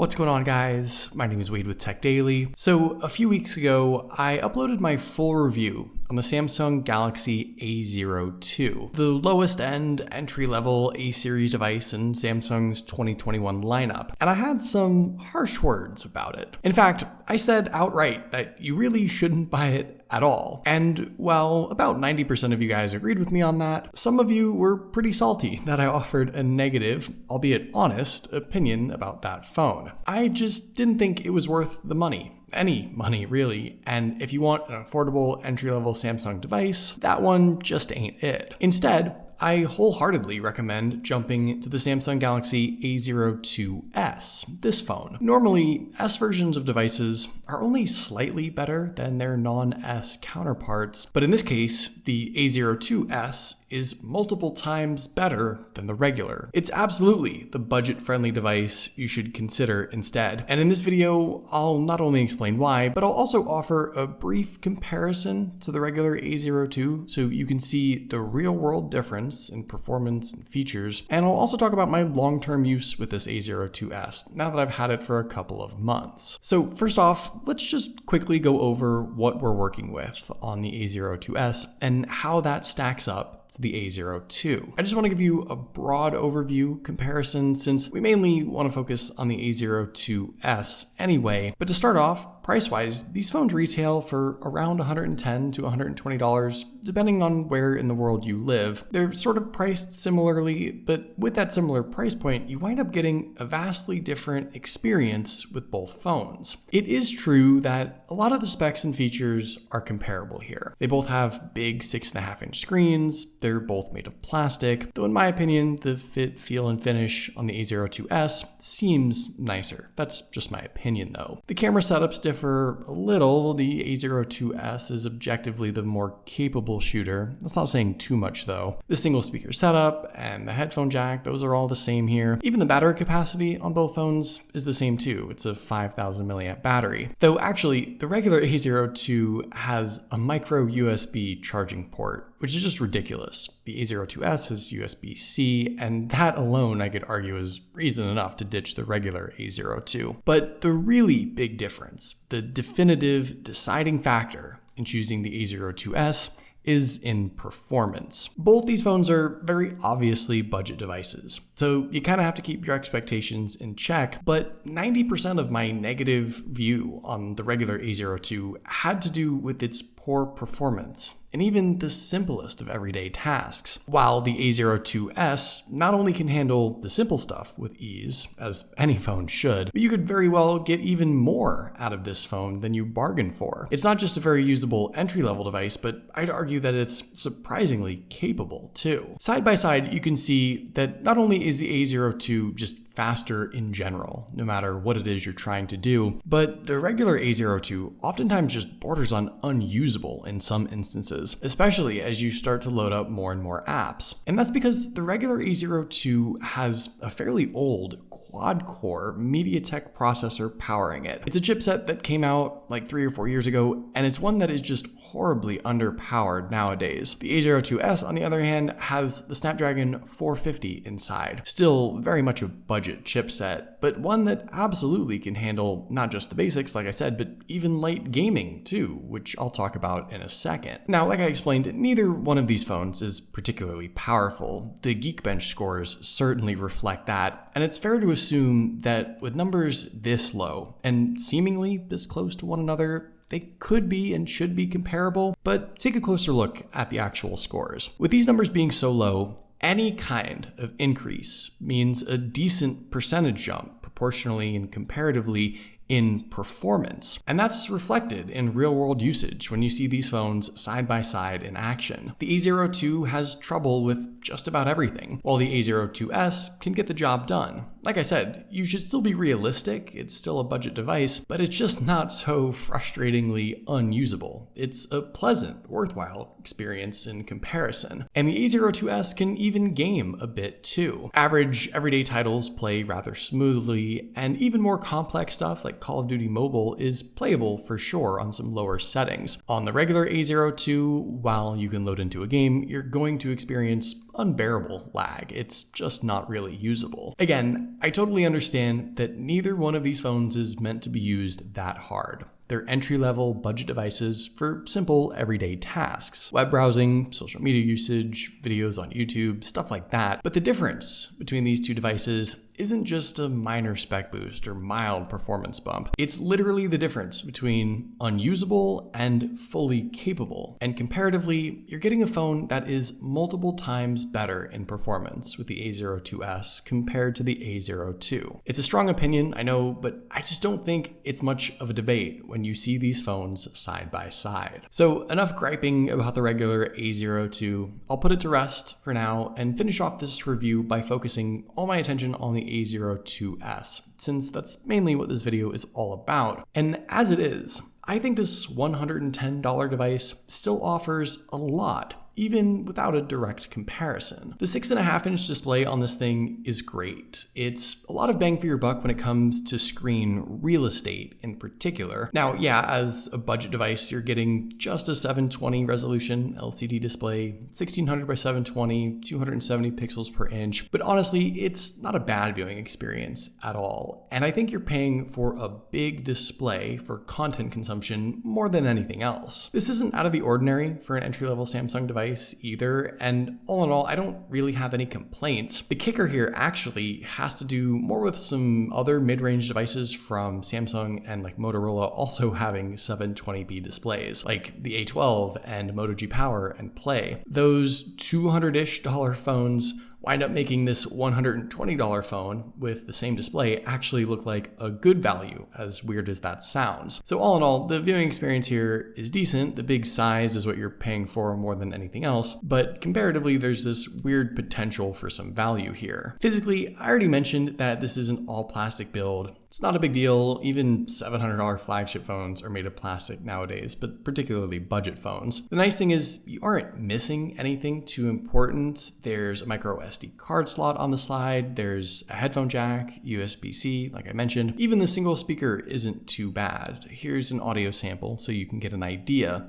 What's going on, guys? My name is Wade with Tech Daily. So a few weeks ago, I uploaded my full review on the Samsung Galaxy A02, the lowest end entry-level A-series device in Samsung's 2021 lineup, and I had some harsh words about it. In fact, I said outright that you really shouldn't buy it at all. And while about 90% of you guys agreed with me on that, some of you were pretty salty that I offered a negative, albeit honest, opinion about that phone. I just didn't think it was worth the money. Any money, really. And if you want an affordable entry-level Samsung device, that one just ain't it. Instead, I wholeheartedly recommend jumping to the Samsung Galaxy A02s, this phone. Normally, S versions of devices are only slightly better than their non-S counterparts, but in this case, the A02s is multiple times better than the regular. It's absolutely the budget-friendly device you should consider instead. And in this video, I'll not only explain why, but I'll also offer a brief comparison to the regular A02 so you can see the real-world difference in performance and features, and I'll also talk about my long-term use with this A02s now that I've had it for a couple of months. So first off, let's just quickly go over what we're working with on the A02s and how that stacks up to the A02. I just want to give you a broad overview comparison since we mainly want to focus on the A02s anyway. But to start off, price-wise, these phones retail for around $110 to $120, depending on where in the world you live. They're sort of priced similarly, but with that similar price point, you wind up getting a vastly different experience with both phones. It is true that a lot of the specs and features are comparable here. They both have big 6.5-inch screens. They're both made of plastic, though in my opinion, the fit, feel, and finish on the A02s seems nicer. That's just my opinion though. The camera setups differ a little. The A02s is objectively the more capable shooter. That's not saying too much though. The single speaker setup and the headphone jack, those are all the same here. Even the battery capacity on both phones is the same too. It's a 5,000 milliamp battery. Though actually, the regular A02 has a micro USB charging port, which is just ridiculous. The A02s has USB-C, and that alone I could argue is reason enough to ditch the regular A02. But the really big difference, the definitive deciding factor in choosing the A02s, is in performance. Both these phones are very obviously budget devices, so you kind of have to keep your expectations in check, but 90% of my negative view on the regular A02 had to do with its poor performance, and even the simplest of everyday tasks. While the A02s not only can handle the simple stuff with ease, as any phone should, but you could very well get even more out of this phone than you bargained for. It's not just a very usable entry-level device, but I'd argue that it's surprisingly capable too. Side by side, you can see that not only is the A02 just faster in general, no matter what it is you're trying to do, but the regular A02 oftentimes just borders on unusable in some instances, especially as you start to load up more and more apps. And that's because the regular A02 has a fairly old quad-core MediaTek processor powering it. It's a chipset that came out like 3 or 4 years ago, and it's one that is just horribly underpowered nowadays. The A02s, on the other hand, has the Snapdragon 450 inside. Still very much a budget chipset, but one that absolutely can handle not just the basics, like I said, but even light gaming too, which I'll talk about in a second. Now, like I explained, neither one of these phones is particularly powerful. The Geekbench scores certainly reflect that, and it's fair to assume that with numbers this low and seemingly this close to one another, they could be and should be comparable, but take a closer look at the actual scores. With these numbers being so low, any kind of increase means a decent percentage jump proportionally and comparatively in performance. And that's reflected in real-world usage when you see these phones side by side in action. The A02 has trouble with just about everything, while the A02s can get the job done. Like I said, you should still be realistic, it's still a budget device, but it's just not so frustratingly unusable. It's a pleasant, worthwhile experience in comparison. And the A02s can even game a bit too. Average everyday titles play rather smoothly, and even more complex stuff like Call of Duty Mobile is playable for sure on some lower settings. On the regular A02, while you can load into a game, you're going to experience unbearable lag. It's just not really usable. Again, I totally understand that neither one of these phones is meant to be used that hard. They're entry-level budget devices for simple everyday tasks. Web browsing, social media usage, videos on YouTube, stuff like that. But the difference between these two devices isn't just a minor spec boost or mild performance bump. It's literally the difference between unusable and fully capable. And comparatively, you're getting a phone that is multiple times better in performance with the A02s compared to the A02. It's a strong opinion, I know, but I just don't think it's much of a debate when you see these phones side by side. So enough griping about the regular A02. I'll put it to rest for now and finish off this review by focusing all my attention on the A02s, since that's mainly what this video is all about. And as it is, I think this $110 device still offers a lot, even without a direct comparison. The 6.5-inch display on this thing is great. It's a lot of bang for your buck when it comes to screen real estate in particular. Now, yeah, as a budget device, you're getting just a 720 resolution LCD display, 1600 by 720, 270 pixels per inch, but honestly, it's not a bad viewing experience at all. And I think you're paying for a big display for content consumption more than anything else. This isn't out of the ordinary for an entry-level Samsung device either, and all in all, I don't really have any complaints. The kicker here actually has to do more with some other mid-range devices from Samsung and like Motorola also having 720p displays, like the A12 and Moto G Power and Play. Those $200-ish phones wind up making this $120 phone with the same display actually look like a good value, as weird as that sounds. So all in all, the viewing experience here is decent. The big size is what you're paying for more than anything else, but comparatively, there's this weird potential for some value here. Physically, I already mentioned that this is an all-plastic build. It's not a big deal. Even $700 flagship phones are made of plastic nowadays, but particularly budget phones. The nice thing is you aren't missing anything too important. There's a micro SD card slot on the side. There's a headphone jack, USB-C, like I mentioned. Even the single speaker isn't too bad. Here's an audio sample so you can get an idea.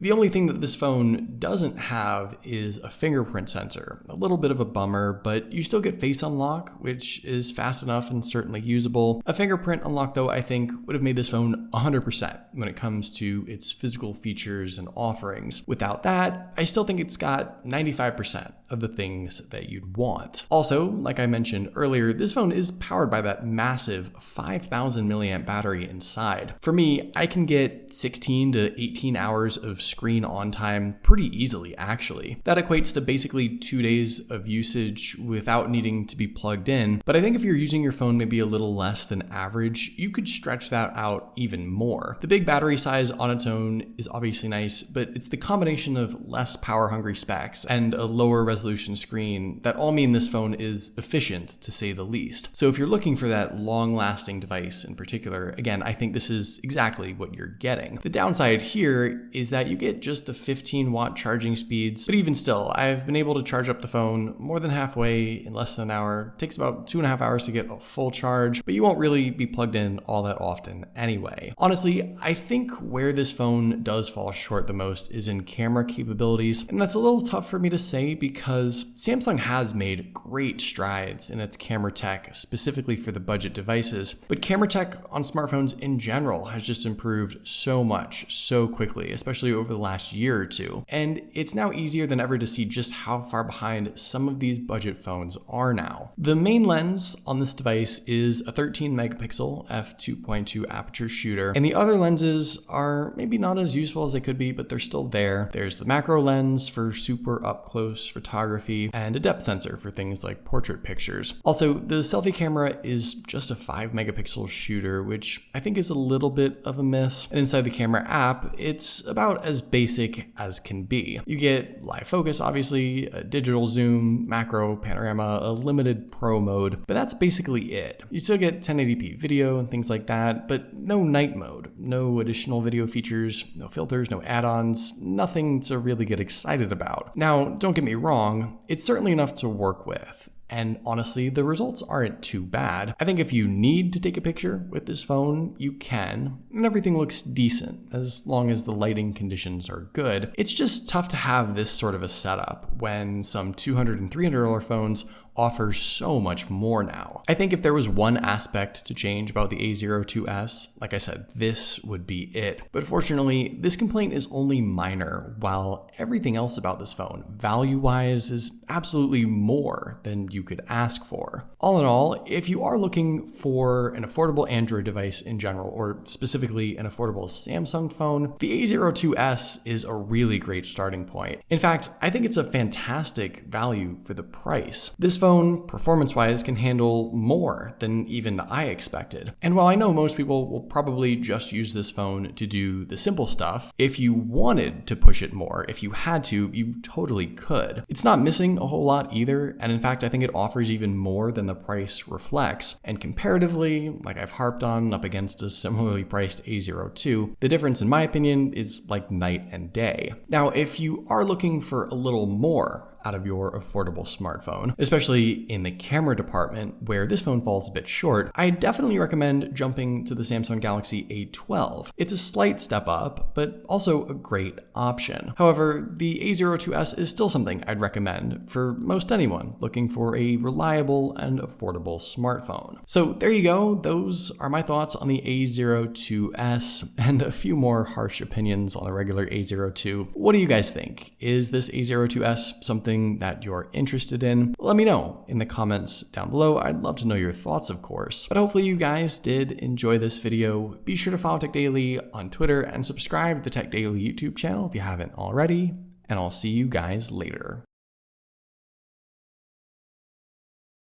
The only thing that this phone doesn't have is a fingerprint sensor. A little bit of a bummer, but you still get face unlock, which is fast enough and certainly usable. A fingerprint unlock, though, I think would have made this phone 100% when it comes to its physical features and offerings. Without that, I still think it's got 95% of the things that you'd want. Also, like I mentioned earlier, this phone is powered by that massive 5,000 milliamp battery inside. For me, I can get 16 to 18 hours of screen on time pretty easily, actually. That equates to basically 2 days of usage without needing to be plugged in. But I think if you're using your phone maybe a little less than average, you could stretch that out even more. The big battery size on its own is obviously nice, but it's the combination of less power-hungry specs and a lower resolution screen that all mean this phone is efficient, to say the least. So if you're looking for that long-lasting device in particular, again, I think this is exactly what you're getting. The downside here is that you get just the 15-watt charging speeds, but even still, I've been able to charge up the phone more than halfway in less than an hour. It takes about 2.5 hours to get a full charge, but you won't really be plugged in all that often anyway. Honestly, I think where this phone does fall short the most is in camera capabilities, and that's a little tough for me to say because Samsung has made great strides in its camera tech, specifically for the budget devices, but camera tech on smartphones in general has just improved so much, so quickly, especially over the last year or two. And it's now easier than ever to see just how far behind some of these budget phones are now. The main lens on this device is a 13 megapixel f2.2 aperture shooter, and the other lenses are maybe not as useful as they could be, but they're still there. There's the macro lens for super up close photography and a depth sensor for things like portrait pictures. Also, the selfie camera is just a 5 megapixel shooter, which I think is a little bit of a miss. And inside the camera app, it's about as as basic as can be. You get live focus, obviously, a digital zoom, macro, panorama, a limited pro mode, but that's basically it. You still get 1080p video and things like that, but no night mode, no additional video features, no filters, no add-ons, nothing to really get excited about. Now, don't get me wrong, it's certainly enough to work with. And honestly, the results aren't too bad. I think if you need to take a picture with this phone, you can, and everything looks decent as long as the lighting conditions are good. It's just tough to have this sort of a setup when some $200 and $300 phones offers so much more now. I think if there was one aspect to change about the A02s, like I said, this would be it. But fortunately, this complaint is only minor, while everything else about this phone, value-wise, is absolutely more than you could ask for. All in all, if you are looking for an affordable Android device in general, or specifically an affordable Samsung phone, the A02s is a really great starting point. In fact, I think it's a fantastic value for the price. This phone, performance-wise, can handle more than even I expected. And while I know most people will probably just use this phone to do the simple stuff, if you wanted to push it more, if you had to, you totally could. It's not missing a whole lot either, and in fact, I think it offers even more than the price reflects. And comparatively, like I've harped on up against a similarly priced A02, the difference in my opinion is like night and day. Now, if you are looking for a little more out of your affordable smartphone, especially in the camera department where this phone falls a bit short, I definitely recommend jumping to the Samsung Galaxy A12. It's a slight step up, but also a great option. However, the A02s is still something I'd recommend for most anyone looking for a reliable and affordable smartphone. So there you go, those are my thoughts on the A02s and a few more harsh opinions on the regular A02. What do you guys think? Is this A02s something that you're interested in? Let me know in the comments down below. I'd love to know your thoughts, of course. But hopefully you guys did enjoy this video. Be sure to follow Tech Daily on Twitter and subscribe to the Tech Daily YouTube channel if you haven't already, and I'll see you guys later.